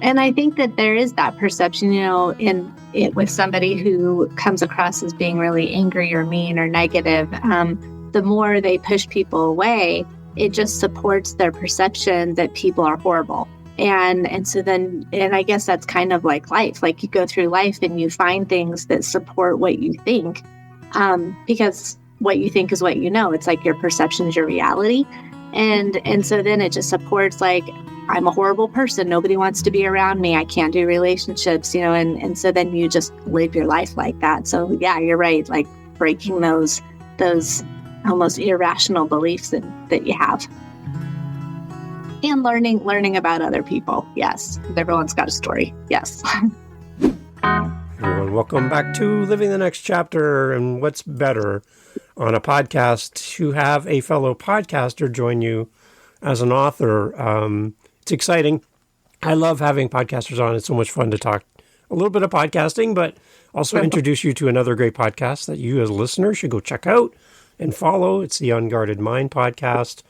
And I think that there is that perception, in it with somebody who comes across as being really angry or mean or negative. The more they push people away, it just supports their perception that people are horrible. And so then, and I guess that's kind of like life. Like you go through life and you find things that support what you think, because what you think is what you know. It's like your perception is your reality. And so then it just supports like, I'm a horrible person. Nobody wants to be around me. I can't do relationships, and so then you just live your life like that. So yeah, you're right. Like breaking those almost irrational beliefs that you have. And learning about other people. Yes. Everyone's got a story. Yes. Everyone, welcome back to Living the Next Chapter. And what's better on a podcast to have a fellow podcaster join you as an author. It's exciting. I love having podcasters on. It's so much fun to talk a little bit of podcasting, but also introduce you to another great podcast that you as a listener should go check out and follow. It's the Unguarded Mind podcast.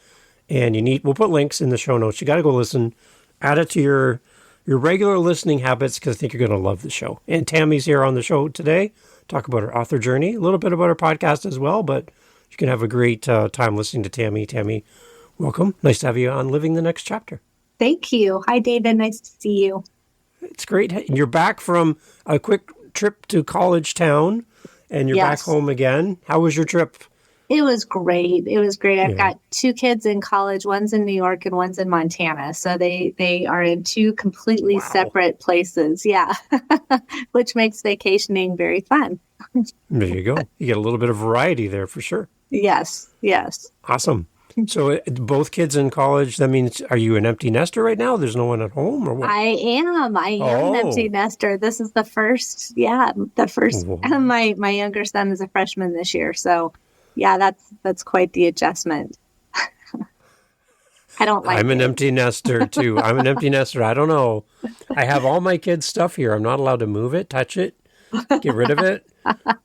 And we'll put links in the show notes. You got to go listen, add it to your regular listening habits, because I think you're going to love the show. And Tami's here on the show today, talk about her author journey, a little bit about her podcast as well, but you can have a great time listening to Tami. Tami, welcome. Nice to have you on Living the Next Chapter. Thank you. Hi, David. Nice to see you. It's great. You're back from a quick trip to college town, and you're back home again. How was your trip? It was great. I've got two kids in college. One's in New York and one's in Montana. So they are in two completely separate places. Yeah. Which makes vacationing very fun. There you go. You get a little bit of variety there for sure. Yes. Awesome. So both kids in college, that means, are you an empty nester right now? There's no one at home or what? I am an empty nester. This is the first. My younger son is a freshman this year. So yeah, that's quite the adjustment. I don't like I'm an empty nester too. I'm an empty nester. I don't know. I have all my kids' stuff here. I'm not allowed to move it, touch it, get rid of it.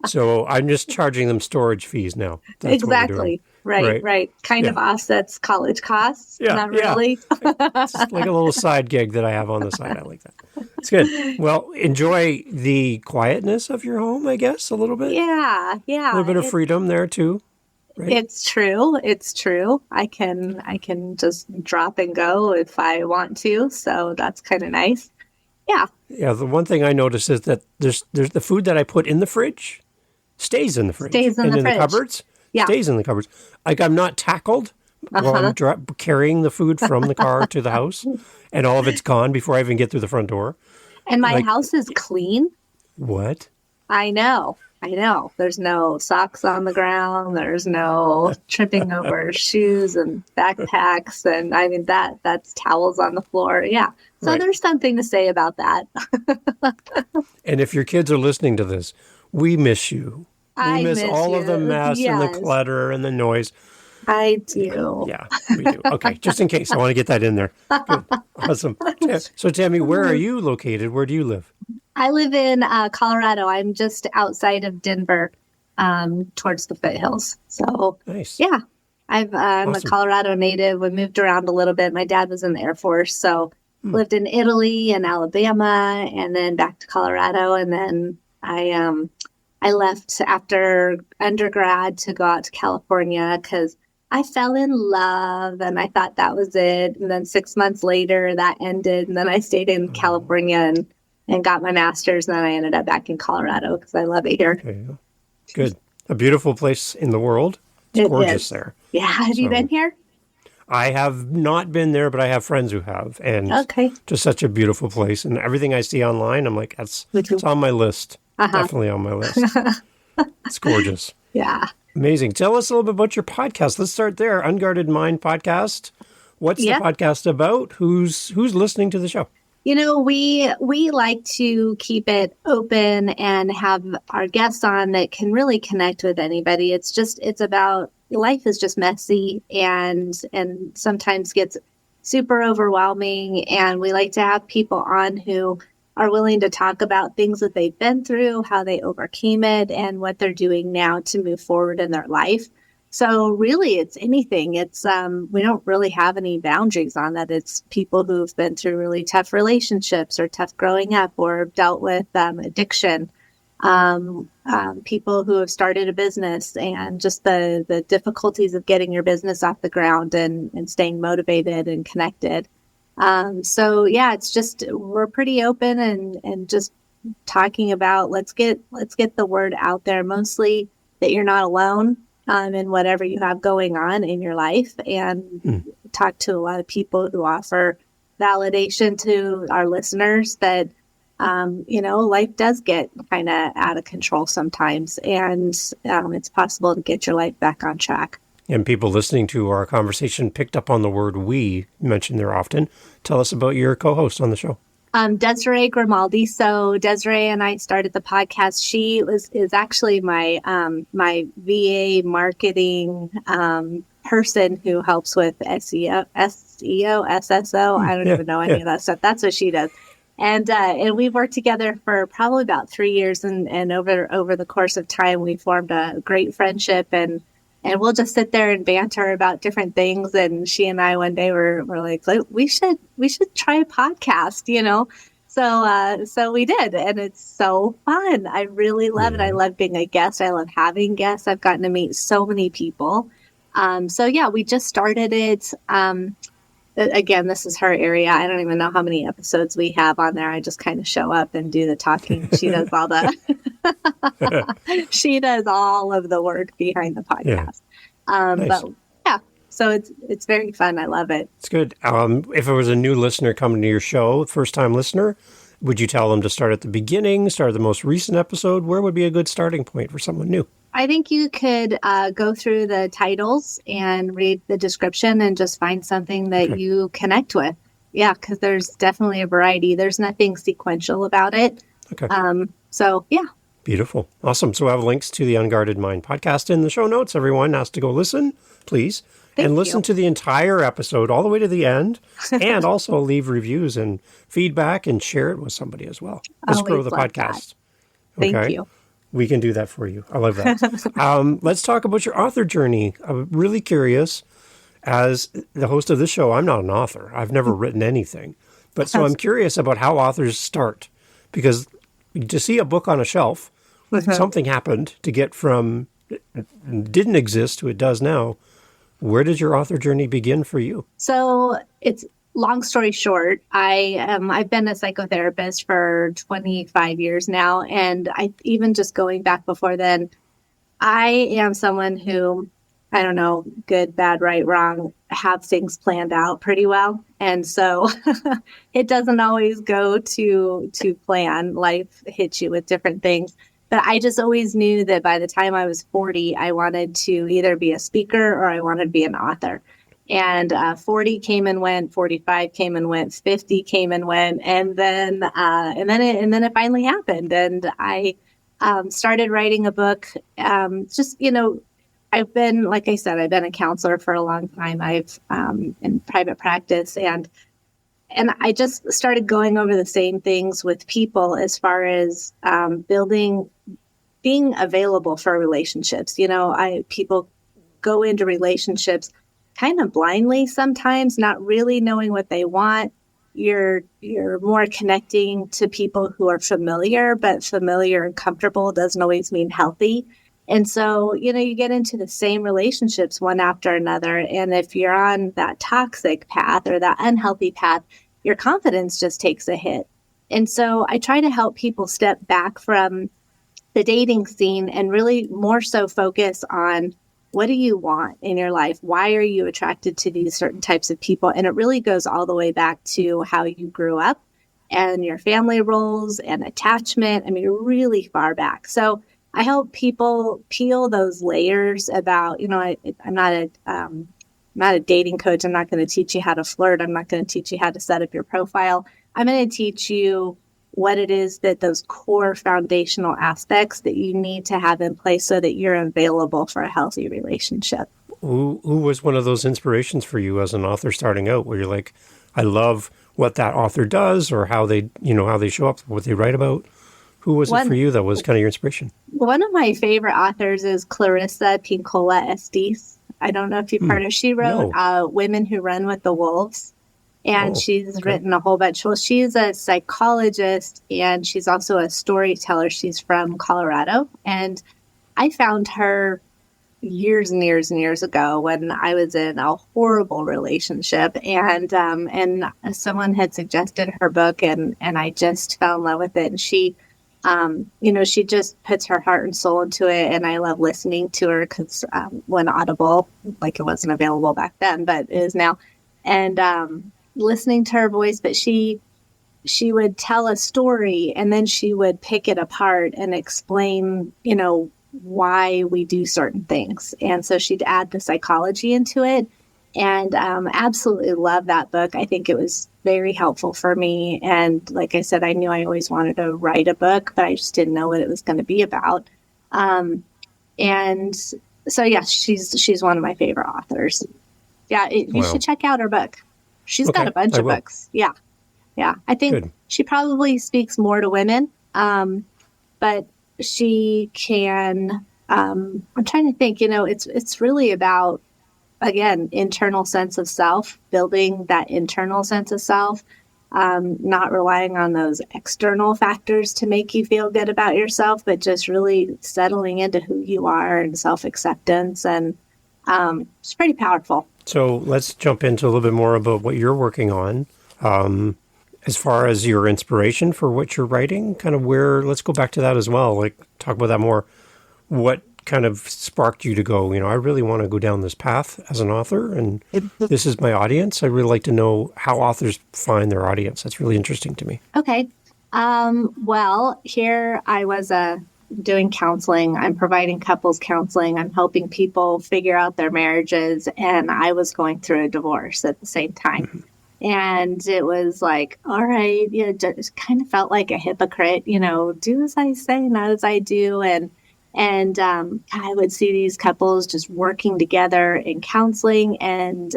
So I'm just charging them storage fees now. That's exactly. Right. Kind of offsets college costs. Not really. It's like a little side gig that I have on the side. I like that. It's good. Well, enjoy the quietness of your home, I guess, a little bit. Yeah. A little bit of freedom there too. Right? It's true. I can just drop and go if I want to. So that's kind of nice. Yeah. Yeah. The one thing I noticed is that there's the food that I put in the fridge stays in the fridge. In the cupboards. Yeah. Stays in the cupboards. Like I'm not tackled while I'm carrying the food from the car to the house, and all of it's gone before I even get through the front door. And my house is clean. What? I know. There's no socks on the ground. There's no tripping over shoes and backpacks. And I mean, that's towels on the floor. Yeah. So There's something to say about that. And if your kids are listening to this, we miss you. We miss all of the mess and the clutter and the noise. I do. Yeah, we do. Okay, just in case. I want to get that in there. Good. Awesome. So, Tami, where are you located? Where do you live? I live in Colorado. I'm just outside of Denver, towards the foothills. So, nice. Yeah. I'm a Colorado native. We moved around a little bit. My dad was in the Air Force, so lived in Italy and Alabama, and then back to Colorado. And then I left after undergrad to go out to California because I fell in love and I thought that was it. And then 6 months later, that ended. And then I stayed in California and got my master's. And then I ended up back in Colorado because I love it here. Okay. Good. A beautiful place in the world. It's gorgeous there. Yeah. Have you been here? I have not been there, but I have friends who have. And just such a beautiful place. And everything I see online, I'm like, it's on my list. Definitely on my list. It's gorgeous. Yeah. Amazing. Tell us a little bit about your podcast. Let's start there. Unguarded Mind podcast. What's the podcast about? Who's listening to the show? We like to keep it open and have our guests on that can really connect with anybody. It's about life is just messy and sometimes gets super overwhelming. And we like to have people on who are willing to talk about things that they've been through, how they overcame it, and what they're doing now to move forward in their life. So really, it's anything. It's we don't really have any boundaries on that. It's people who've been through really tough relationships or tough growing up or dealt with addiction. People who have started a business and just the difficulties of getting your business off the ground and staying motivated and connected. So yeah, it's just, we're pretty open and just talking about, let's get the word out there, mostly that you're not alone, in whatever you have going on in your life, and talk to a lot of people who offer validation to our listeners that, life does get kind of out of control sometimes, and it's possible to get your life back on track. And people listening to our conversation picked up on the word "we" mentioned there often. Tell us about your co-host on the show. Desiree Grimaldi. So Desiree and I started the podcast. She is actually my VA marketing person who helps with SEO, SSO. I don't even know any of that stuff. That's what she does. And we've worked together for probably about 3 years, and over the course of time, we formed a great friendship, and we'll just sit there and banter about different things. And she and I one day were like, we should try a podcast, So we did, and it's so fun. I really love it. I love being a guest. I love having guests. I've gotten to meet so many people. So yeah, we just started it. Again, this is her area. I don't even know how many episodes we have on there. I just kind of show up and do the talking. She does all she does all of the work behind the podcast. Nice. But yeah, so it's very fun. I love it. It's good. If it was a new listener coming to your show, first time listener, would you tell them to start at the beginning, start at the most recent episode? Where would be a good starting point for someone new? I think you could go through the titles and read the description and just find something that you connect with. Yeah, because there's definitely a variety. There's nothing sequential about it. Okay. So, yeah. Beautiful. Awesome. So I have links to the Unguarded Mind podcast in the show notes. Everyone has to go listen, please. And listen to the entire episode all the way to the end, and also leave reviews and feedback and share it with somebody as well. Let's grow the podcast. Thank you. We can do that for you. I love that. Let's talk about your author journey. I'm really curious. As the host of this show, I'm not an author. I've never written anything. But so I'm curious about how authors start. Because to see a book on a shelf, something happened to get from didn't exist to it does now. Where did your author journey begin for you? So it's long story short, I've been a psychotherapist for 25 years now. And even just going back before then, I am someone who, I don't know, good, bad, right, wrong, have things planned out pretty well. And so it doesn't always go to plan. Life hits you with different things. But I just always knew that by the time I was 40, I wanted to either be a speaker or I wanted to be an author. And 40 came and went, 45 came and went, 50 came and went, and then it finally happened. And I started writing a book. I've been, like I said, I've been a counselor for a long time. I've in private practice, and I just started going over the same things with people as far as being available for relationships. People go into relationships kind of blindly sometimes, not really knowing what they want. You're more connecting to people who are familiar, but familiar and comfortable doesn't always mean healthy. And so, you get into the same relationships one after another. And if you're on that toxic path or that unhealthy path, your confidence just takes a hit. And so I try to help people step back from the dating scene and really more so focus on, what do you want in your life? Why are you attracted to these certain types of people? And it really goes all the way back to how you grew up and your family roles and attachment. I mean, really far back. So I help people peel those layers about, I'm not a dating coach. I'm not going to teach you how to flirt. I'm not going to teach you how to set up your profile. I'm going to teach you what it is that those core foundational aspects that you need to have in place so that you're available for a healthy relationship. Who was one of those inspirations for you as an author starting out, where you're like, I love what that author does, or how they show up, what they write about? Who was it for you that was kind of your inspiration? One of my favorite authors is Clarissa Pinkola Estes. I don't know if you've heard her. She wrote No. Women Who Run with the Wolves. And Oh, she's okay. written a whole bunch. Well, she's a psychologist and she's also a storyteller. She's from Colorado. And I found her years and years and years ago when I was in a horrible relationship. And someone had suggested her book and I just fell in love with it. And she, she just puts her heart and soul into it. And I love listening to her because when Audible, like it wasn't available back then, but it is now. And, listening to her voice, but she would tell a story and then she would pick it apart and explain, why we do certain things. And so she'd add the psychology into it. And absolutely love that book. I think it was very helpful for me. And like I said, I knew I always wanted to write a book, but I just didn't know what it was going to be about. And so, yeah, she's one of my favorite authors. Yeah, you should check out her book. She's got a bunch of books. Yeah. Yeah. I think she probably speaks more to women, but she can, I'm trying to think, it's really about, again, internal sense of self, building that internal sense of self, not relying on those external factors to make you feel good about yourself, but just really settling into who you are and self-acceptance. And it's pretty powerful. So let's jump into a little bit more about what you're working on. As far as your inspiration for what you're writing, kind of let's go back to that as well. Like, talk about that more. What kind of sparked you to go, I really want to go down this path as an author, and this is my audience. I really like to know how authors find their audience. That's really interesting to me. Okay. Well, here I was doing counseling. I'm providing couples counseling. I'm helping people figure out their marriages. And I was going through a divorce at the same time. Mm-hmm. And it was like, all right, just kind of felt like a hypocrite, do as I say, not as I do. And I would see these couples just working together in counseling and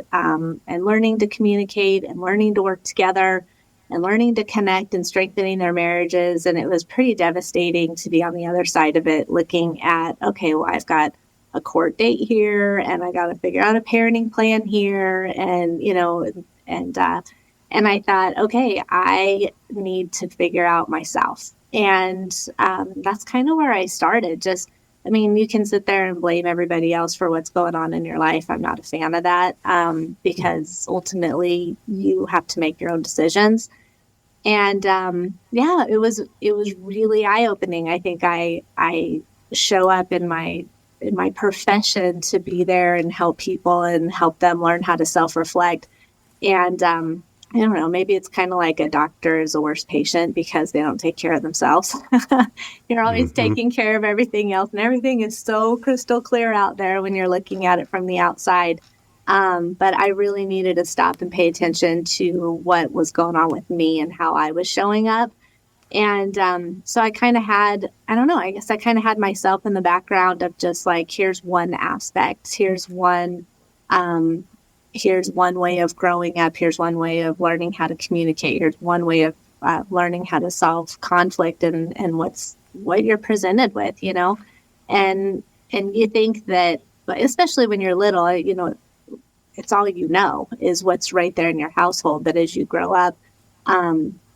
learning to communicate and learning to work together and learning to connect and strengthening their marriages. And it was pretty devastating to be on the other side of it, looking at, okay, well, I've got a court date here and I got to figure out a parenting plan here. And, and I thought, okay, I need to figure out myself. And that's kind of where I started. You can sit there and blame everybody else for what's going on in your life. I'm not a fan of that because ultimately you have to make your own decisions. And it was really eye-opening. I think I show up in my profession to be there and help people and help them learn how to self-reflect. And I don't know, maybe it's kind of like a doctor is the worst patient because they don't take care of themselves. You're always taking care of everything else, and everything is so crystal clear out there when you're looking at it from the outside. But I really needed to stop and pay attention to what was going on with me and how I was showing up. And so I kind of had, I guess I kind of had myself in the background of just like, here's one aspect, here's one way of growing up. Here's one way of learning how to communicate. Here's one way of learning how to solve conflict and what you're presented with, and you think that, especially when you're little, it's all is what's right there in your household. But as you grow up,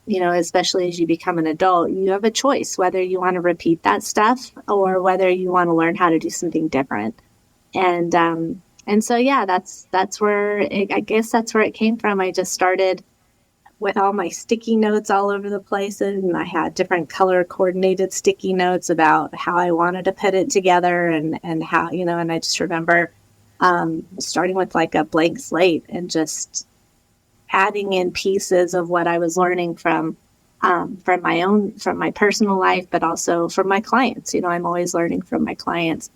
especially as you become an adult, you have a choice whether you want to repeat that stuff or whether you want to learn how to do something different. And so, yeah, that's where that's where it came from. I just started with all my sticky notes all over the place, and I had different color coordinated sticky notes about how I wanted to put it together and how, and I just remember starting with like a blank slate and just adding in pieces of what I was learning from my personal life, but also from my clients. I'm always learning from my clients.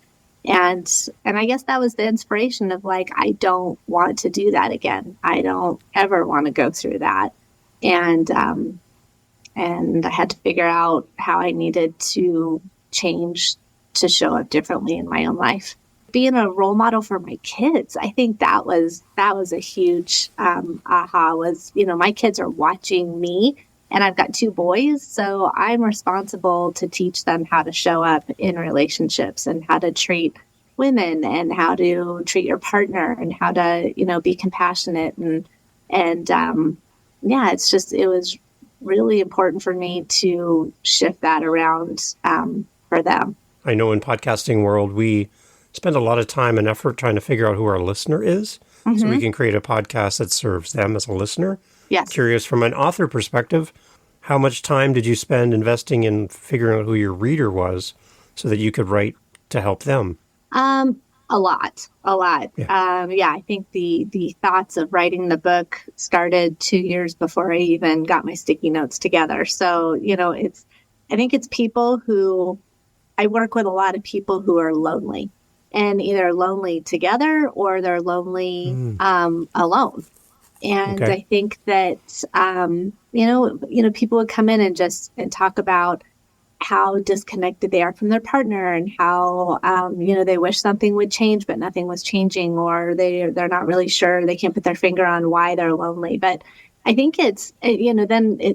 And I guess that was the inspiration of like, I don't want to do that again. I don't ever want to go through that. And I had to figure out how I needed to change to show up differently in my own life. Being a role model for my kids, I think that was a huge aha. Was, my kids are watching me. And I've got 2 boys, so I'm responsible to teach them how to show up in relationships and how to treat women and how to treat your partner and how to, be compassionate. And it was really important for me to shift that around for them. I know in podcasting world, we spend a lot of time and effort trying to figure out who our listener is so we can create a podcast that serves them as a listener. Yes. Curious from an author perspective, how much time did you spend investing in figuring out who your reader was so that you could write to help them? A lot. Yeah. I think the thoughts of writing the book started 2 years before I even got my sticky notes together. So, I think it's people who, I work with a lot of people who are lonely, and either lonely together or they're lonely alone. And Okay. I think that, people would come in and talk about how disconnected they are from their partner and how, they wish something would change, but nothing was changing, or they're not really sure. They can't put their finger on why they're lonely. But I think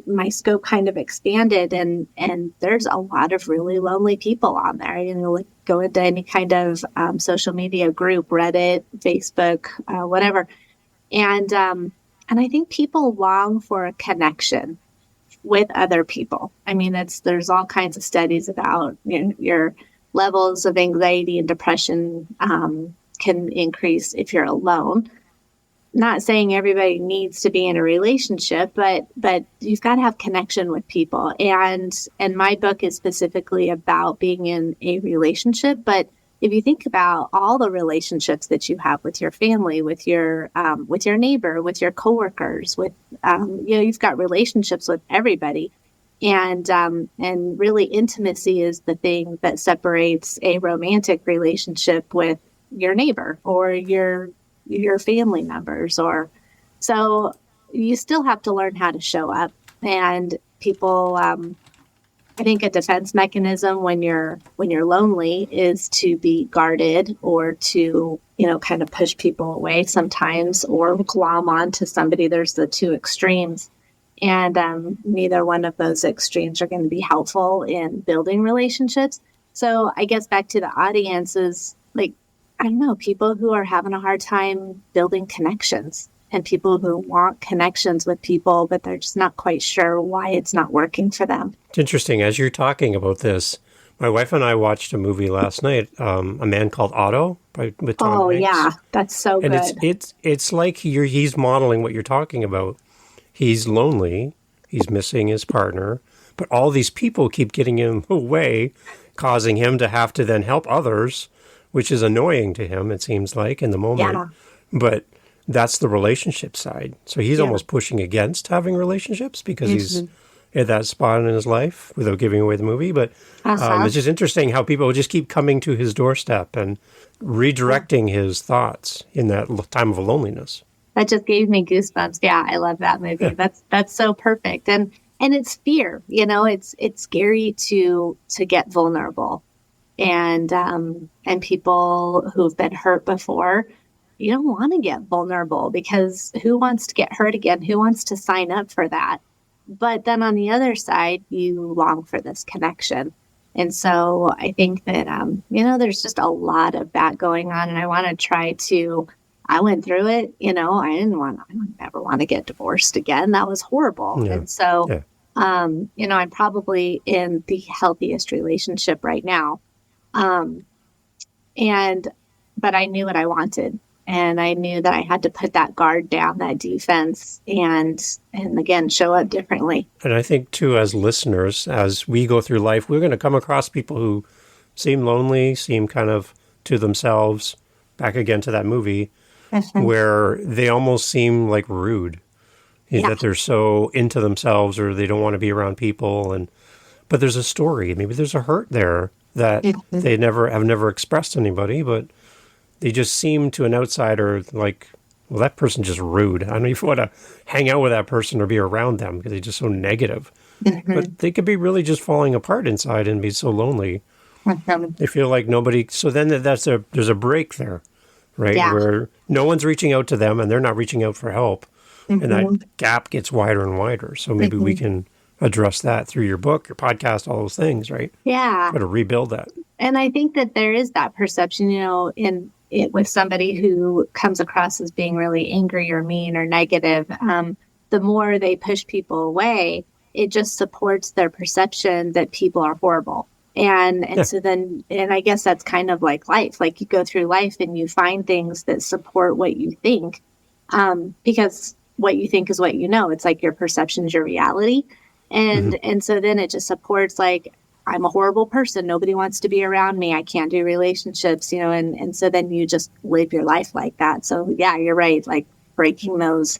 my scope kind of expanded, and there's a lot of really lonely people on there. Like go into any kind of social media group, Reddit, Facebook, whatever. And I think people long for a connection with other people. I mean, there's all kinds of studies about your levels of anxiety and depression can increase if you're alone. Not saying everybody needs to be in a relationship, but you've got to have connection with people. And my book is specifically about being in a relationship. But if you think about all the relationships that you have with your family, with your neighbor, with your coworkers, with you've got relationships with everybody, and really intimacy is the thing that separates a romantic relationship with your neighbor or your family members. Or so you still have to learn how to show up. And people, I think a defense mechanism when you're lonely is to be guarded, or to kind of push people away sometimes, or glom onto somebody. There's the two extremes, and neither one of those extremes are going to be helpful in building relationships. So I guess back to the audience is like, I don't know, people who are having a hard time building connections, and people who want connections with people, but they're just not quite sure why it's not working for them. It's interesting. As you're talking about this, my wife and I watched a movie last night, A Man Called Otto with Tom Hanks. Yeah, that's so good. And it's like he's modeling what you're talking about. He's lonely. He's missing his partner. But all these people keep getting in the way, causing him to have to then help others, which is annoying to him, it seems like, in the moment. Yeah. But that's the relationship side. So he's almost pushing against having relationships because he's at that spot in his life, without giving away the movie. But it's just interesting how people just keep coming to his doorstep and redirecting his thoughts in that time of loneliness. That just gave me goosebumps. Yeah, I love that movie. Yeah. That's so perfect. And it's fear. It's scary to get vulnerable. And people who've been hurt before, you don't want to get vulnerable, because who wants to get hurt again? Who wants to sign up for that? But then on the other side, you long for this connection. And so I think that, there's just a lot of that going on. And I want to try to, I went through it, I don't ever want to get divorced again. That was horrible. Yeah. And so, I'm probably in the healthiest relationship right now. But I knew what I wanted. And I knew that I had to put that guard down, that defense, and again, show up differently. And I think, too, as listeners, as we go through life, we're going to come across people who seem lonely, seem kind of to themselves, back again to that movie, where they almost seem like rude, that they're so into themselves, or they don't want to be around people. But there's a story. Maybe there's a hurt there that they have never expressed to anybody, but they just seem to an outsider like, well, that person's just rude. I don't even want to hang out with that person or be around them because they're just so negative. But they could be really just falling apart inside and be so lonely. They feel like nobody. So then there's a break there, right? Yeah. Where no one's reaching out to them and they're not reaching out for help. And that gap gets wider and wider. So maybe we can address that through your book, your podcast, all those things, right? Yeah. Try to rebuild that. And I think that there is that perception, in it with somebody who comes across as being really angry or mean or negative. The more they push people away, it just supports their perception that people are horrible. And so then, and I guess that's kind of like life. Like you go through life and you find things that support what you think, because what you think is what you know. It's like your perception is your reality. And so then it just supports like, I'm a horrible person. Nobody wants to be around me. I can't do relationships, and so then you just live your life like that. So yeah, you're right. Like breaking those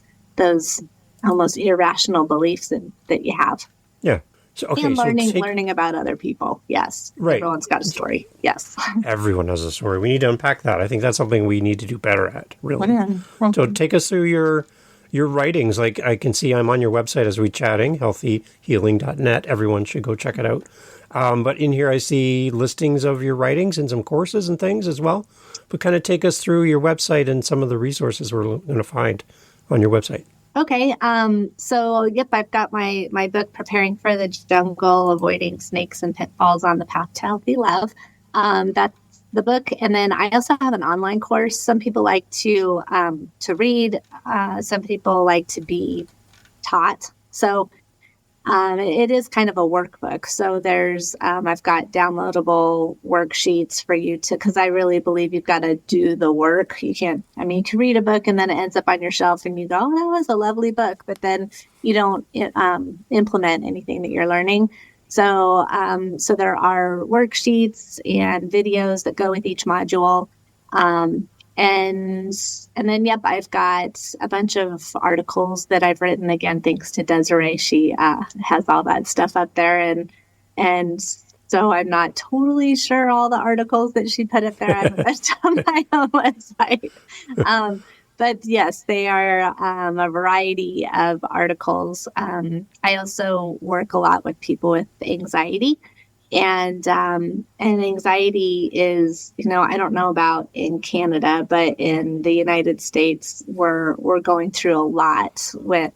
almost irrational beliefs that you have. Yeah. So, okay, and learning about other people. Yes. Right. Everyone's got a story. Yes. Everyone has a story. We need to unpack that. I think that's something we need to do better at, really. So take us through your writings. Like I can see I'm on your website as we're chatting, healthyhealing.net. Everyone should go check it out. But in here I see listings of your writings and some courses and things as well. But kind of take us through your website and some of the resources we're going to find on your website. Okay. So, yep, I've got my book, Preparing for the Jungle, Avoiding Snakes and Pitfalls on the Path to Healthy Love. That's the book. And then I also have an online course. Some people like to read. Some people like to be taught. So it is kind of a workbook. So there's, I've got downloadable worksheets for you because I really believe you've got to do the work. You can read a book and then it ends up on your shelf and you go, oh, that was a lovely book, but then you don't implement anything that you're learning. So, so there are worksheets and videos that go with each module. And then, yep, I've got a bunch of articles that I've written, again, thanks to Desiree. She has all that stuff up there. And so I'm not totally sure all the articles that she put up there. I haven't on my own website. But yes, they are a variety of articles. I also work a lot with people with anxiety. And anxiety is, I don't know about in Canada, but in the United States, we're going through a lot with,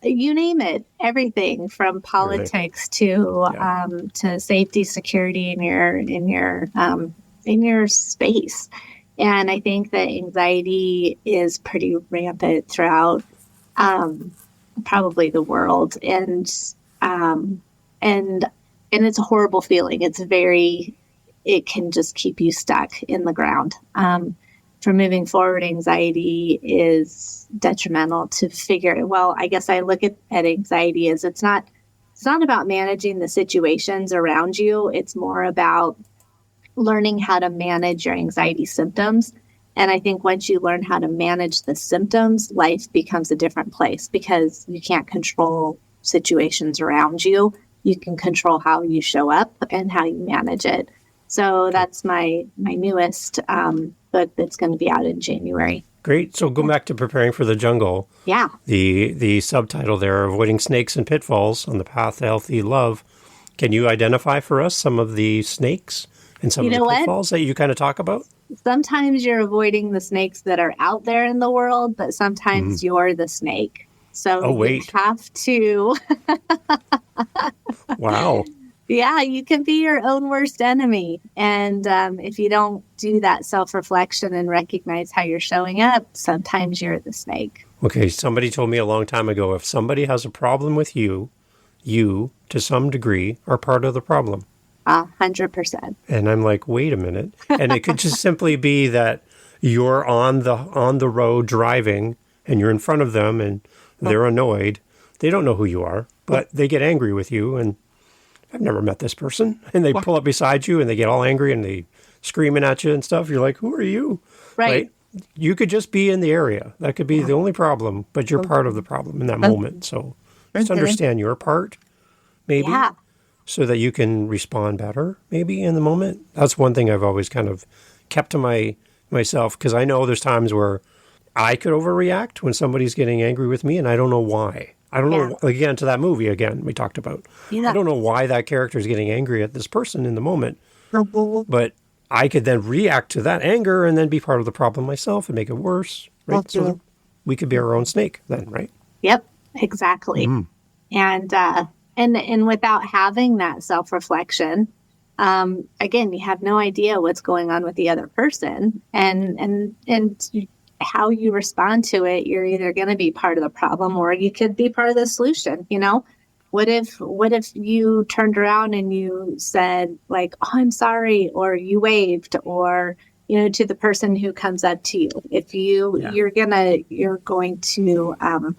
you name it, everything from politics to safety, security in your space. And I think that anxiety is pretty rampant throughout, probably the world. And it's a horrible feeling. It can just keep you stuck in the ground. For moving forward, anxiety is detrimental to I guess I look at anxiety as it's not about managing the situations around you. It's more about learning how to manage your anxiety symptoms. And I think once you learn how to manage the symptoms, life becomes a different place because you can't control situations around you. You can control how you show up and how you manage it. So that's my newest book that's going to be out in January. Great. So go back to Preparing for the Jungle. Yeah. The subtitle there, Avoiding Snakes and Pitfalls on the Path to Healthy Love. Can you identify for us some of the snakes and some of the pitfalls that you kind of talk about? Sometimes you're avoiding the snakes that are out there in the world, but sometimes you're the snake. So you have to. Wow. Yeah, you can be your own worst enemy. And if you don't do that self-reflection and recognize how you're showing up, sometimes you're the snake. Okay, somebody told me a long time ago, if somebody has a problem with you, to some degree, are part of the problem. 100%. And I'm like, wait a minute. And it could just simply be that you're on the road driving and you're in front of them and they're annoyed. They don't know who you are, but they get angry with you. And I've never met this person. And they pull up beside you and they get all angry and they screaming at you and stuff. You're like, who are you? Right. You could just be in the area. That could be the only problem, but you're part of the problem in that moment. So just understand your part, maybe, so that you can respond better, maybe, in the moment. That's one thing I've always kind of kept to myself, because I know there's times where I could overreact when somebody's getting angry with me, and I don't know why. I don't know, again, to that movie again we talked about. Yeah. I don't know why that character is getting angry at this person in the moment, but I could then react to that anger and then be part of the problem myself and make it worse, right? So we could be our own snake then, right? Yep, exactly. And without having that self-reflection, again, you have no idea what's going on with the other person, and how you respond to it. You're either going to be part of the problem, or you could be part of the solution. What if you turned around and you said, like, "Oh, I'm sorry," or you waved, or to the person who comes up to you. If you're going to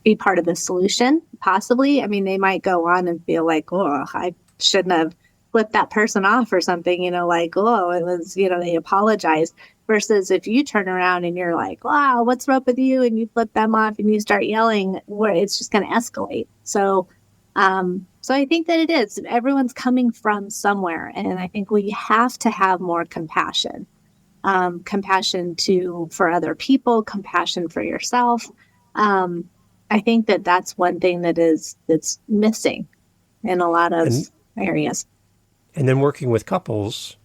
be part of the solution, possibly. I mean, they might go on and feel like, "Oh, I shouldn't have flipped that person off," or something, like, "Oh, it was," they apologized. Versus if you turn around and you're like, "Wow, what's up with you?" and you flip them off and you start yelling, where it's just going to escalate. So I think that it is. Everyone's coming from somewhere. And I think we have to have more compassion. Compassion for other people, compassion for yourself. I think that's one thing that's missing in a lot of areas. And then working with couples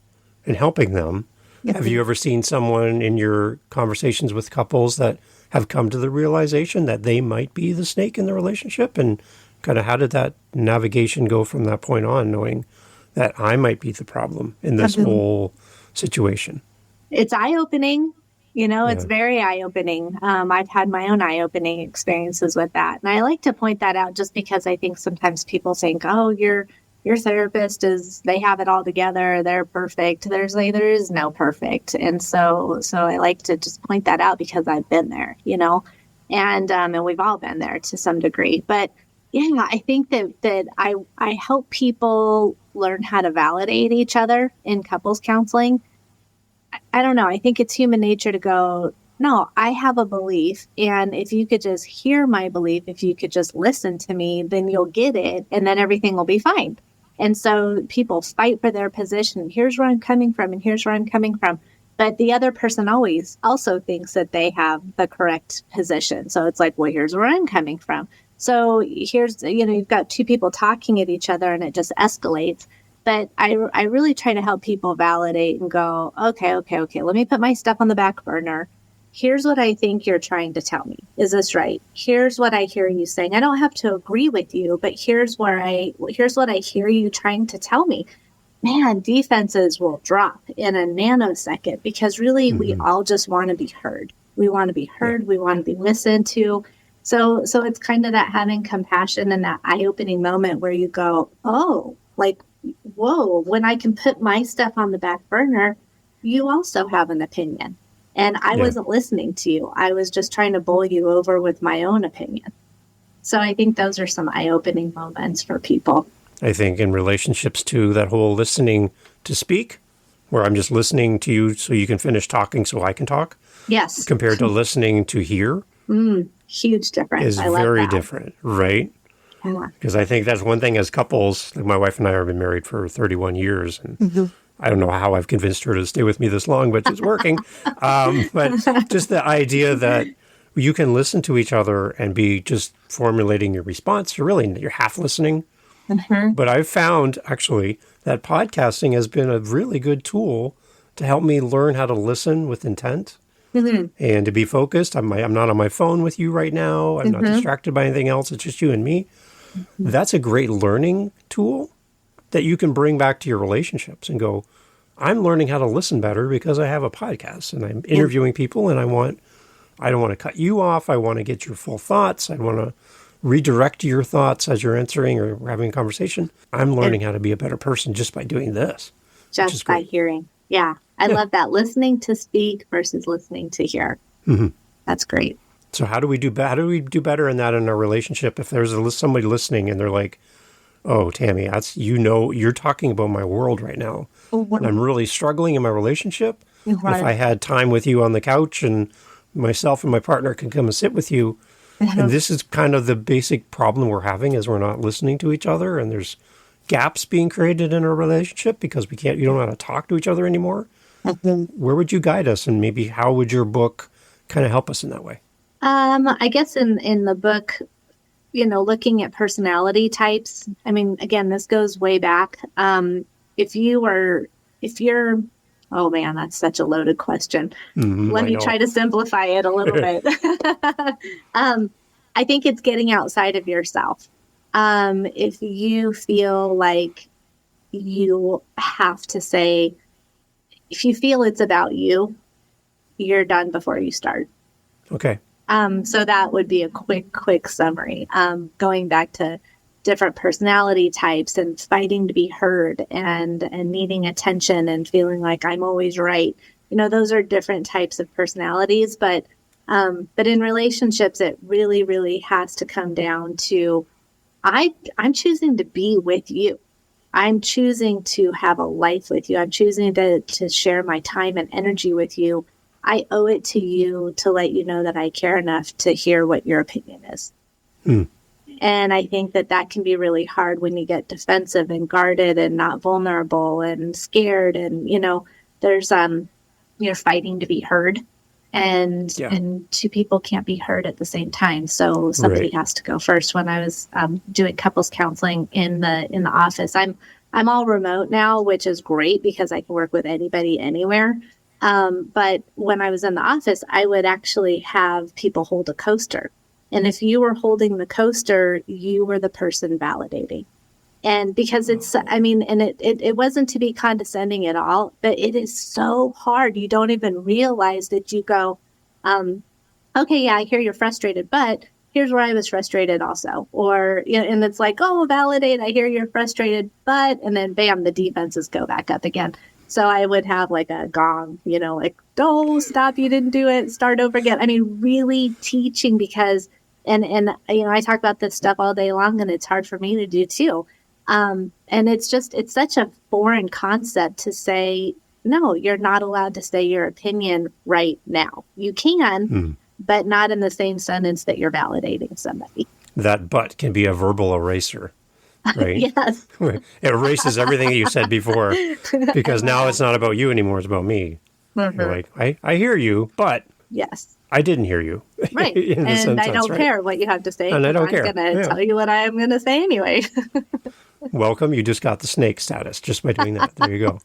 and helping them. Yep. Have you ever seen someone in your conversations with couples that have come to the realization that they might be the snake in the relationship? And kind of how did that navigation go from that point on, knowing that I might be the problem in this whole situation? It's eye-opening. It's very eye-opening. I've had my own eye-opening experiences with that. And I like to point that out just because I think sometimes people think, "Oh, your therapist they have it all together. They're perfect." There is no perfect. And so I like to just point that out because I've been there, and we've all been there to some degree. But yeah, I think that I help people learn how to validate each other in couples counseling. I don't know. I think it's human nature to go, "No, I have a belief. And if you could just hear my belief, if you could just listen to me, then you'll get it. And then everything will be fine." And so people fight for their position. Here's where I'm coming from, and here's where I'm coming from. But the other person always also thinks that they have the correct position. So it's like, "Well, here's where I'm coming from." So here's, you've got two people talking at each other and it just escalates. But I really try to help people validate and go, okay, let me put my stuff on the back burner. Here's what I think you're trying to tell me. Is this right? Here's what I hear you saying. I don't have to agree with you, but here's what I hear you trying to tell me. Man, defenses will drop in a nanosecond because really we all just want to be heard. We want to be heard. Yeah. We want to be listened to. So it's kind of that having compassion and that eye-opening moment where you go, "Oh, like, whoa, when I can put my stuff on the back burner, you also have an opinion. And I wasn't listening to you. I was just trying to bowl you over with my own opinion." So I think those are some eye-opening moments for people. I think in relationships too, that whole listening to speak, where I'm just listening to you so you can finish talking so I can talk. Yes. Compared to listening to hear. Huge difference. Is very different, right? Because I think that's one thing as couples, like my wife and I have been married for 31 years. And I don't know how I've convinced her to stay with me this long, but it's working. But just the idea that you can listen to each other and be just formulating your response. You're half listening. But I've found, actually, that podcasting has been a really good tool to help me learn how to listen with intent. And to be focused. I'm not on my phone with you right now. I'm not distracted by anything else. It's just you and me. That's a great learning tool that you can bring back to your relationships and go, "I'm learning how to listen better because I have a podcast and I'm interviewing people and I don't want to cut you off. I want to get your full thoughts. I want to redirect your thoughts as you're answering or having a conversation. I'm learning how to be a better person just by doing this." Just by hearing. Yeah. I love that. Listening to speak versus listening to hear. That's great. So how do we do better in that in our relationship? If there's somebody listening and they're like, "Oh, Tami, you're talking about my world right now. And I'm really struggling in my relationship. If I had time with you on the couch and myself and my partner can come and sit with you." And this is kind of the basic problem we're having is we're not listening to each other and there's gaps being created in our relationship because you don't know how to talk to each other anymore. Where would you guide us, and maybe how would your book kind of help us in that way? I guess in the book, looking at personality types. I mean, again, this goes way back. If you're, oh man, that's such a loaded question. Let me try to simplify it a little bit. I think it's getting outside of yourself. If you feel like you have to say, if you feel it's about you, you're done before you start. Okay. So that would be a quick summary. Going back to different personality types and fighting to be heard and needing attention and feeling like I'm always right. Those are different types of personalities, but in relationships, it really, really has to come down to, I'm choosing to be with you. I'm choosing to have a life with you. I'm choosing to share my time and energy with you. I owe it to you to let you know that I care enough to hear what your opinion is. And I think that can be really hard when you get defensive and guarded and not vulnerable and scared. And, there's, you're fighting to be heard. And two people can't be heard at the same time. So somebody has to go first. When I was doing couples counseling in the office, I'm all remote now, which is great because I can work with anybody anywhere. But when I was in the office, I would actually have people hold a coaster. And if you were holding the coaster, you were the person validating. And because it wasn't to be condescending at all, but it is so hard. You don't even realize that you go, okay, yeah, I hear you're frustrated, but here's where I was frustrated also. Or, and it's like, oh, validate, I hear you're frustrated, but, and then bam, the defenses go back up again. So I would have like a gong, like, don't stop, you didn't do it, start over again. Really teaching because, and I talk about this stuff all day long and it's hard for me to do too. And it's such a foreign concept to say, no, you're not allowed to say your opinion right now. You can, but not in the same sentence that you're validating somebody. That but can be a verbal eraser, right? Yes. It erases everything that you said before because now it's not about you anymore. It's about me. You're like, I hear you, but yes, I didn't hear you. Right. And I don't care what you have to say. And I don't care. I'm going to tell you what I'm going to say anyway. Welcome. You just got the snake status just by doing that. There you go.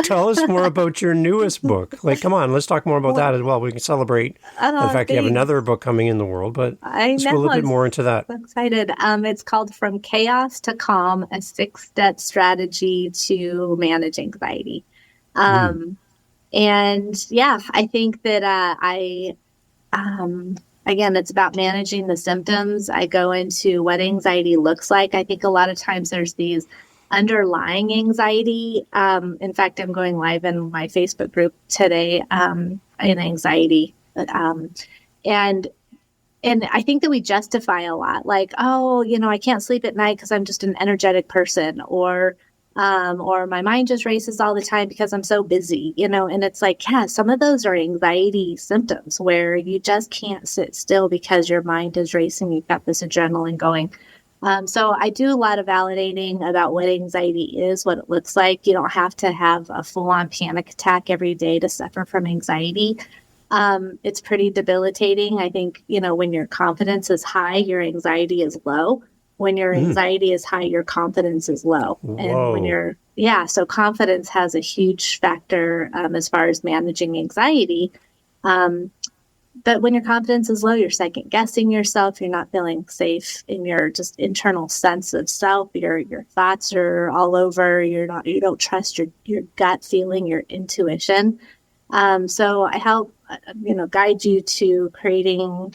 Tell us more about your newest book. Like, come on, let's talk more about that as well. We can celebrate the fact you have another book coming in the world, but let's go a little bit more into that. I'm excited. It's called From Chaos to Calm, a 6-step strategy to manage anxiety. And yeah, I think that again, it's about managing the symptoms. I go into what anxiety looks like. I think a lot of times there's these underlying anxiety. In fact, I'm going live in my Facebook group today in anxiety. And I think that we justify a lot, like, oh, I can't sleep at night because I'm just an energetic person, or my mind just races all the time because I'm so busy, and it's like, yeah, some of those are anxiety symptoms where you just can't sit still because your mind is racing. You've got this adrenaline going. So I do a lot of validating about what anxiety is, what it looks like. You don't have to have a full-on panic attack every day to suffer from anxiety. It's pretty debilitating. I think, when your confidence is high, your anxiety is low. When your anxiety is high, your confidence is low. Whoa. And so confidence has a huge factor as far as managing anxiety. But when your confidence is low, you're second guessing yourself. You're not feeling safe in your just internal sense of self. Your thoughts are all over. You don't trust your gut feeling, your intuition. So I help, guide you to creating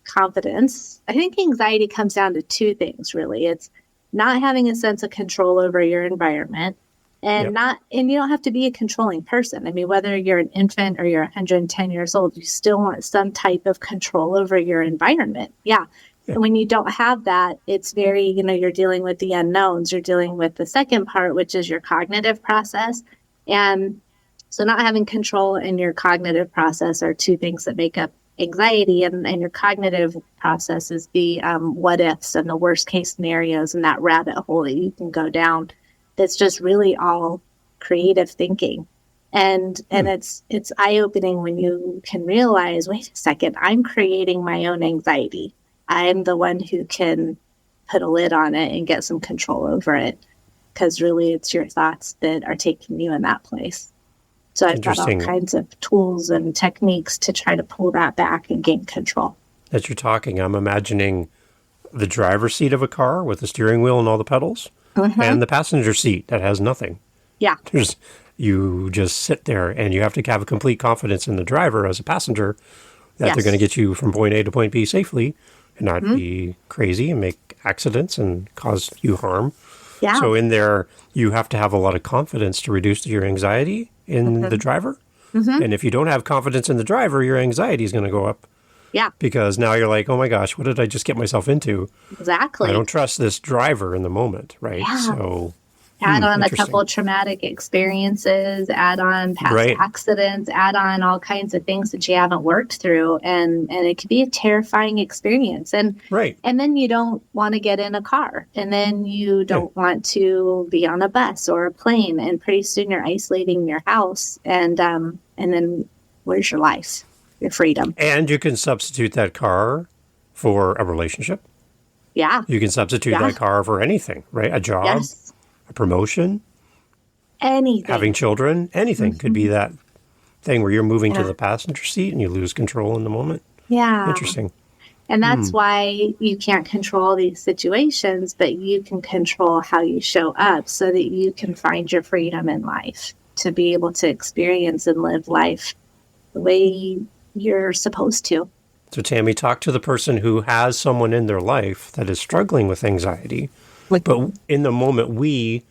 confidence. I think anxiety comes down to two things, really. It's not having a sense of control over your environment, and you don't have to be a controlling person. Whether you're an infant or you're 110 years old, you still want some type of control over your environment. Yeah. And when you don't have that, it's very, you're dealing with the unknowns. You're dealing with the second part, which is your cognitive process. And so not having control in your cognitive process are two things that make up anxiety. And your cognitive process is the what ifs and the worst case scenarios and that rabbit hole that you can go down. That's just really all creative thinking. And it's eye-opening when you can realize, wait a second, I'm creating my own anxiety. I'm the one who can put a lid on it and get some control over it. Because really it's your thoughts that are taking you in that place. So I've got all kinds of tools and techniques to try to pull that back and gain control. As you're talking, I'm imagining the driver's seat of a car with the steering wheel and all the pedals. and the passenger seat that has nothing. Yeah. You just sit there, and you have to have complete confidence in the driver as a passenger that they're going to get you from point A to point B safely and not be crazy and make accidents and cause you harm. Yeah. So in there, you have to have a lot of confidence to reduce your anxiety in the driver. And if you don't have confidence in the driver, your anxiety is going to go up. Yeah. Because now you're like, oh my gosh, what did I just get myself into? Exactly. I don't trust this driver in the moment, right? Yeah. So add on a couple traumatic experiences, add on past accidents, add on all kinds of things that you haven't worked through, and it can be a terrifying experience. And and then you don't want to get in a car, and then you don't want to be on a bus or a plane, and pretty soon you're isolating your house, and then where's your life, your freedom? And you can substitute that car for a relationship. Yeah, you can substitute that car for anything, right? A job. Yes. A promotion, anything, having children, anything could be that thing where you're moving to the passenger seat and you lose control in the moment. Yeah. Interesting. And that's why you can't control these situations, but you can control how you show up so that you can find your freedom in life, to be able to experience and live life the way you're supposed to. So, Tami, talk to the person who has someone in their life that is struggling with anxiety. But in the moment, we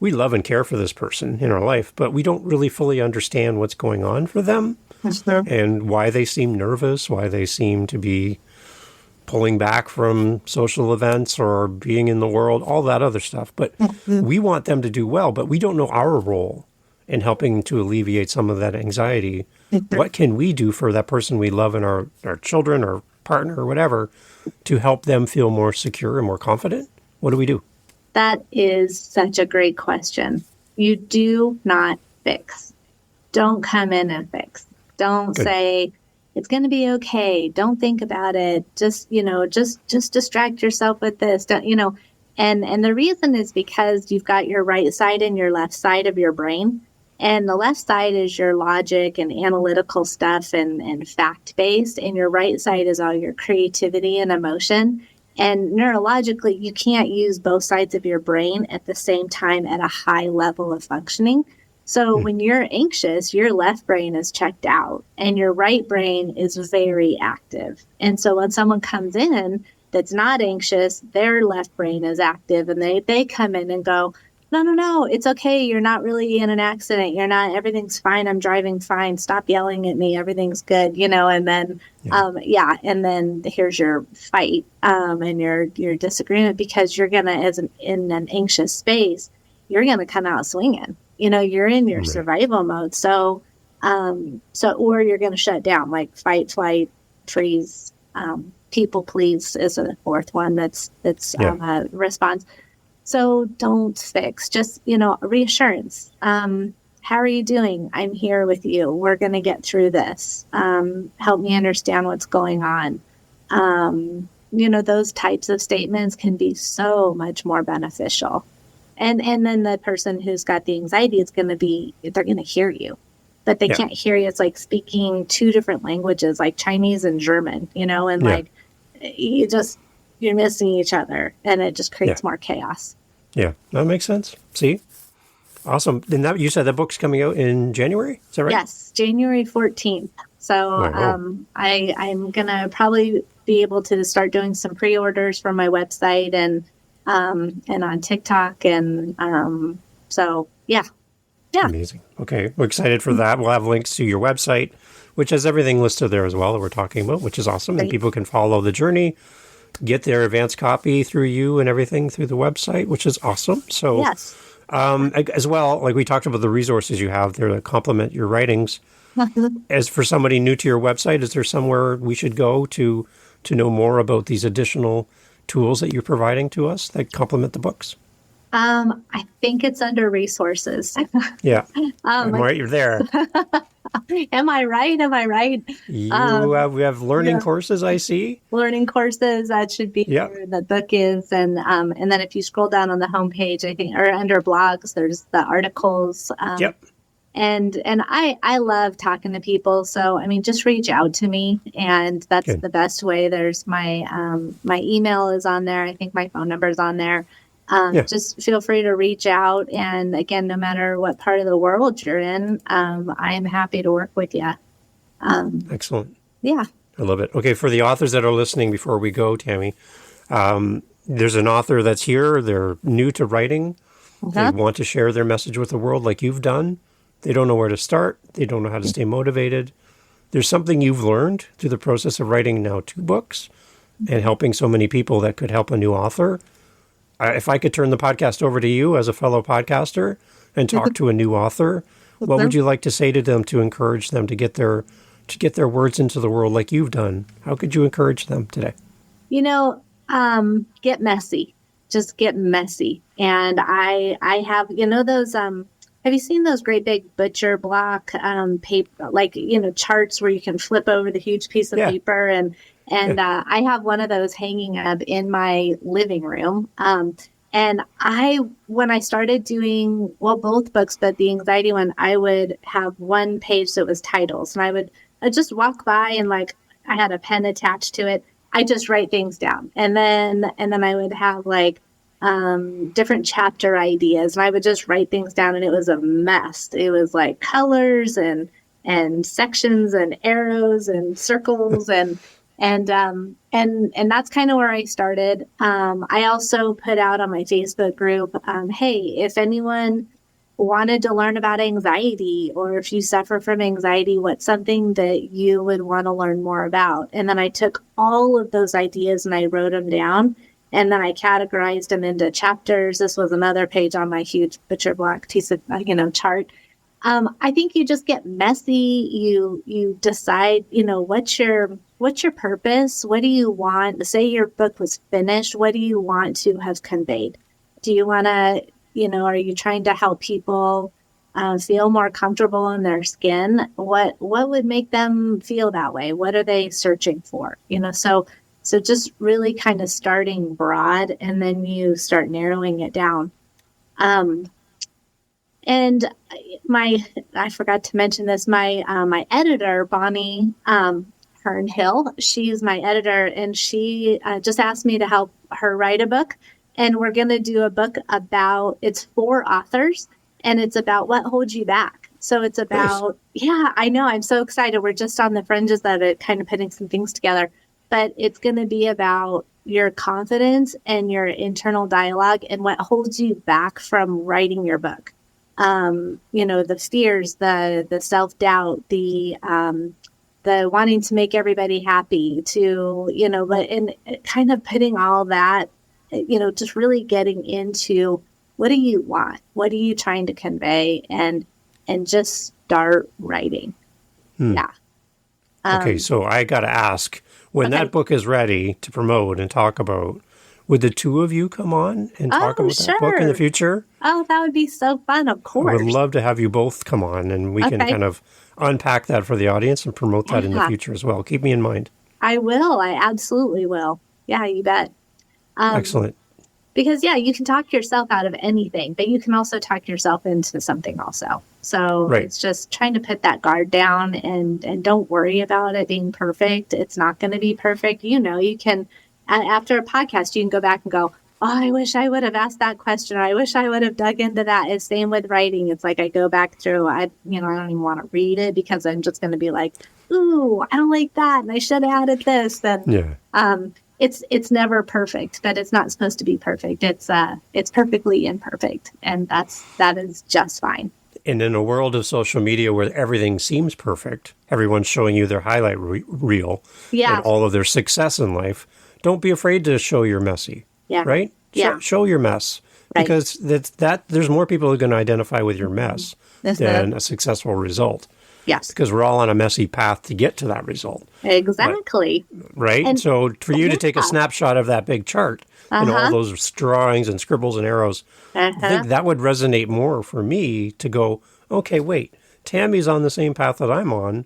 love and care for this person in our life, but we don't really fully understand what's going on for them and why they seem nervous, why they seem to be pulling back from social events or being in the world, all that other stuff. But we want them to do well, but we don't know our role in helping to alleviate some of that anxiety. What can we do for that person we love and our children or partner or whatever to help them feel more secure and more confident? What do we do? That is such a great question. You do not fix. Don't come in and fix. Don't say it's going to be okay. Don't think about it. Just distract yourself with this. Don't, and the reason is because you've got your right side and your left side of your brain. And the left side is your logic and analytical stuff and fact-based. And your right side is all your creativity and emotion. And neurologically, you can't use both sides of your brain at the same time at a high level of functioning. So when you're anxious, your left brain is checked out and your right brain is very active. And so when someone comes in that's not anxious, their left brain is active, and they come in and go, no, it's okay. You're not really in an accident. You're not, everything's fine. I'm driving fine. Stop yelling at me. Everything's good, and then, and then here's your fight, and your disagreement, because you're going to, in an anxious space, you're going to come out swinging, you're in your survival mode. So, or you're going to shut down, like fight, flight, freeze, people please is a fourth one that's a response. So don't fix, just, reassurance. How are you doing? I'm here with you. We're going to get through this. Help me understand what's going on. Those types of statements can be so much more beneficial. And then the person who's got the anxiety is going to be, they're going to hear you, but they can't hear you. It's like speaking two different languages, like Chinese and German, like you're missing each other, and it just creates more chaos. Yeah, that makes sense. See? Awesome. And that, you said the book's coming out in January? Is that right? Yes, January 14th. So I'm going to probably be able to start doing some pre-orders from my website and on TikTok. And Amazing. Okay, we're excited for that. We'll have links to your website, which has everything listed there as well that we're talking about, which is awesome. Great. And people can follow the journey, get their advanced copy through you and everything through the website, which is awesome. So, as well, like we talked about the resources you have there that complement your writings. As for somebody new to your website, is there somewhere we should go to know more about these additional tools that you're providing to us that complement the books? I think it's under resources. Yeah. Right, you're there. Am I right? We have learning courses, I see. Learning courses, that should be where the book is. And then if you scroll down on the homepage, I think, or under blogs, there's the articles. And I love talking to people. So, just reach out to me, and that's the best way. There's my email is on there. I think my phone number is on there. just feel free to reach out. And again, no matter what part of the world you're in, I am happy to work with you. Excellent. Yeah. I love it. Okay, for the authors that are listening before we go, Tami, there's an author that's here. They're new to writing. They want to share their message with the world like you've done. They don't know where to start. They don't know how to stay motivated. There's something you've learned through the process of writing now 2 books and helping so many people that could help a new author. If I could turn the podcast over to you as a fellow podcaster and talk to a new author, what would you like to say to them to encourage them to get their words into the world like you've done? How could you encourage them today? Get messy. Just get messy. And I have, those, have you seen those great big butcher block paper, like, charts where you can flip over the huge piece of paper? And I have one of those hanging up in my living room. And when I started doing, both books, but the anxiety one, I would have one page that was titles. And I'd just walk by and I had a pen attached to it. I just write things down. And then I would have different chapter ideas, and I would just write things down, and it was a mess. It was like colors and sections and arrows and circles and that's kind of where I started. I also put out on my Facebook group, hey, if anyone wanted to learn about anxiety, or if you suffer from anxiety, what's something that you would want to learn more about? And then I took all of those ideas and I wrote them down. And then I categorized them into chapters. This was another page on my huge butcher block chart. I think you just get messy. You decide, what's your purpose? What do you want? Say your book was finished. What do you want to have conveyed? Do you want to, are you trying to help people feel more comfortable in their skin? What would make them feel that way? What are they searching for? So just really kind of starting broad, and then you start narrowing it down. And I forgot to mention this, my editor, Bonnie Hernhill, she's my editor, and she just asked me to help her write a book. And we're going to do a book it's 4 authors, and it's about what holds you back. So it's about, I know, I'm so excited. We're just on the fringes of it, kind of putting some things together. But it's going to be about your confidence and your internal dialogue and what holds you back from writing your book. The fears, the self-doubt, the wanting to make everybody happy, and kind of putting all that, just really getting into what do you want? What are you trying to convey? And just start writing. Yeah. Okay, so I got to ask, when that book is ready to promote and talk about, would the 2 of you come on and talk about that book in the future? Oh, that would be so fun, of course. I would love to have you both come on, and we can kind of unpack that for the audience and promote that in the future as well. Keep me in mind. I will. I absolutely will. Yeah, you bet. Excellent. Because, you can talk yourself out of anything, but you can also talk yourself into something also. So It's just trying to put that guard down and don't worry about it being perfect. It's not going to be perfect. You can, after a podcast, you can go back and go, oh, I wish I would have asked that question. Or I wish I would have dug into that. It's same with writing. It's like I go back through, I don't even want to read it because I'm just going to be like, ooh, I don't like that. And I should have added this. Then, It's never perfect, but it's not supposed to be perfect. It's perfectly imperfect, and that is just fine. And in a world of social media where everything seems perfect, everyone's showing you their highlight reel and all of their success in life. Don't be afraid to show your messy, right? Show your mess, because there's more people who are going to identify with your mess than a successful result. Yes. Because we're all on a messy path to get to that result. Exactly. Right? And so for you to take a snapshot of that big chart and all those drawings and scribbles and arrows, I think that would resonate more for me to go, okay, wait, Tami's on the same path that I'm on.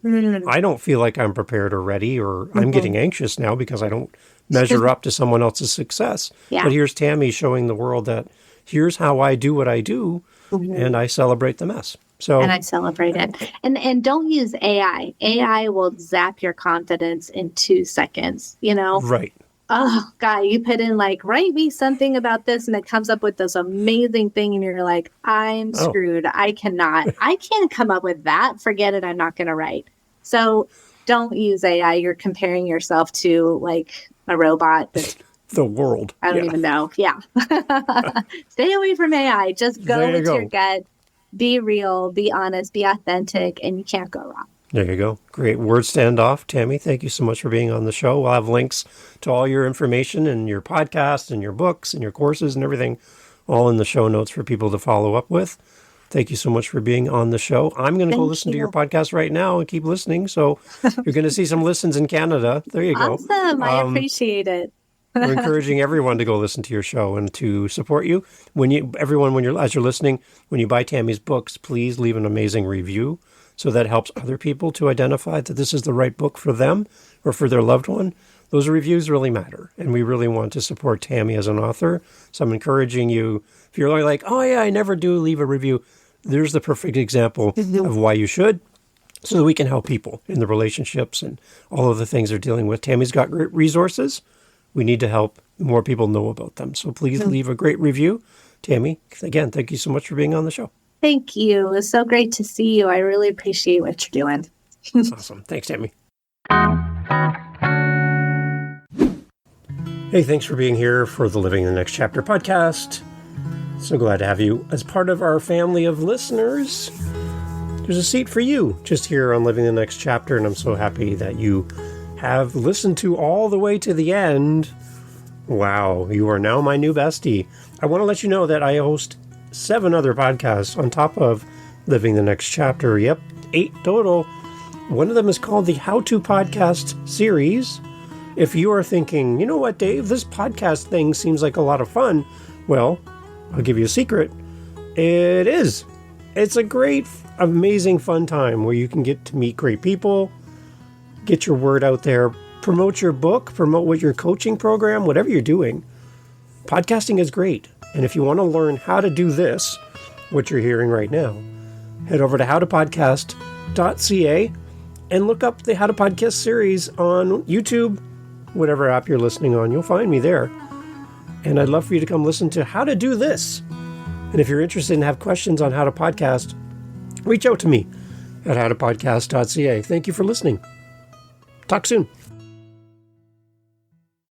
I don't feel like I'm prepared or ready, or I'm getting anxious now because I don't measure up to someone else's success. But here's Tami showing the world that here's how I do what I do, and I celebrate the mess. And I celebrate it. And don't use AI. AI will zap your confidence in 2 seconds, Right. oh God, you put in like, write me something about this, and it comes up with this amazing thing, and you're like, I'm Oh. screwed. I can't come up with that. Forget it. I'm not going to write. So don't use AI. You're comparing yourself to like a robot that The world. I don't even know. Yeah. Stay away from AI. Just go with your gut. Be real, be honest, be authentic, and you can't go wrong. There you go. Great word standoff. Tami, thank you so much for being on the show. We'll have links to all your information and your podcast and your books and your courses and everything all in the show notes for people to follow up with. Thank you so much for being on the show. I'm going to go listen to your podcast right now and keep listening. So you're going to see some listens in Canada. There you go. Awesome. I appreciate it. We're encouraging everyone to go listen to your show and to support you. As you're listening, when you buy Tami's books, please leave an amazing review. So that helps other people to identify that this is the right book for them or for their loved one. Those reviews really matter. And we really want to support Tami as an author. So I'm encouraging you, if you're only like, oh yeah, I never do leave a review, there's the perfect example of why you should, so that we can help people in the relationships and all of the things they're dealing with. Tami's got great resources. We need to help more people know about them. So please leave a great review. Tami, again, thank you so much for being on the show. Thank you. It was so great to see you. I really appreciate what you're doing. Awesome. Thanks, Tami. Hey, thanks for being here for the Living the Next Chapter podcast. So glad to have you as part of our family of listeners. There's a seat for you just here on Living the Next Chapter, and I'm so happy that you have listened to all the way to the end. Wow, you are now my new bestie. I want to let you know that I host 7 other podcasts on top of Living the Next Chapter. Yep, 8 total. One of them is called the How To Podcast series. If you are thinking, you know what, Dave, this podcast thing seems like a lot of fun, well, I'll give you a secret. It is. It's a great, amazing, fun time where you can get to meet great people, get your word out there, promote your book, promote what your coaching program, whatever you're doing. Podcasting is great. And if you want to learn how to do this, what you're hearing right now, head over to howtopodcast.ca and look up the How to Podcast series on YouTube, whatever app you're listening on. You'll find me there. And I'd love for you to come listen to how to do this. And if you're interested and have questions on how to podcast, reach out to me at howtopodcast.ca. Thank you for listening. Talk soon.